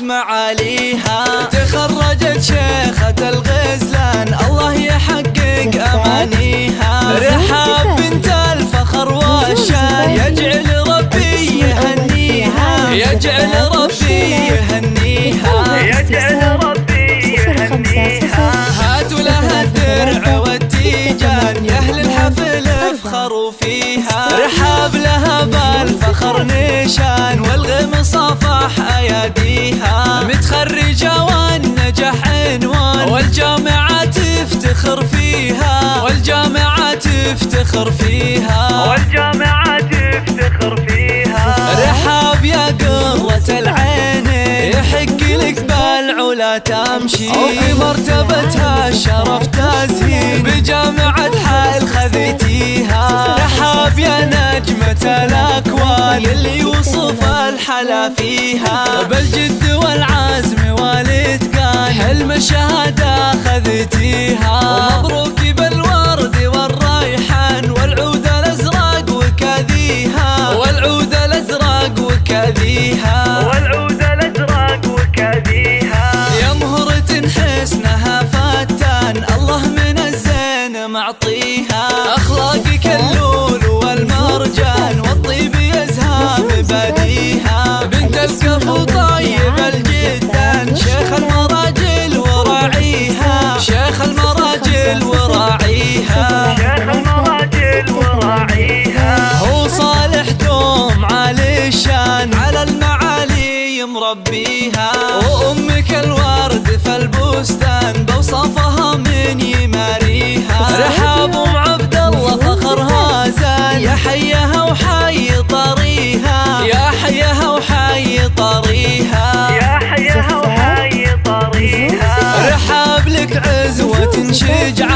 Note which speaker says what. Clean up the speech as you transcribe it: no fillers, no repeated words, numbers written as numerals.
Speaker 1: معاليها. تخرجت شيخة الغزلان الله يحقق أمانيها. رحاب بنت الفخر والشان يجعل ربي يهنيها، يجعل ربي يهنيها، يجعل ربي يهنيها. هاتوا لها الدرع والتيجان يا أهل الحفل افخروا فيها. رحاب لها بالفخر نشان والغم صافح أياديها. متخرجة والنجاح عنوان والجامعة تفتخر فيها، والجامعة تفتخر فيها، والجامعة تفتخر فيها. رحاب يا قرة العين يحق لك بالعلا تمشي، وفي مرتبتها الشرف تزهي بجامعة حائل خذيتيها. رحاب يا نجمة الأكوان اللي يوصف الحلا فيها. بالجد والعزم والإتقان حلم الشهادة خذيتيها. ومبروك بالورد والريحان والعود الأزرق وكذيها، والعود الأزرق وكذيها، والعود الأزرق وكذيها. يا مهرة حسنها فتان الله من الزين معطيها. أخلاقك اللول والمرجان والطيب يزهى ببديها. بنت الكفو طيب الجدان شيخ المراجل وراعيها، شيخ المراجل وراعيها، شيخ المراجل وراعيها. هو صالح دوم على الشان على المعالي مربيها. وأمك الورد في البستان بوصفها من يماريها. رحاب أم عبد الله فخرها زان يا حيها وحي طريها، يا حيها وحي طريها، يا حيها وحي طريها. رحاب لك عزوة شجاع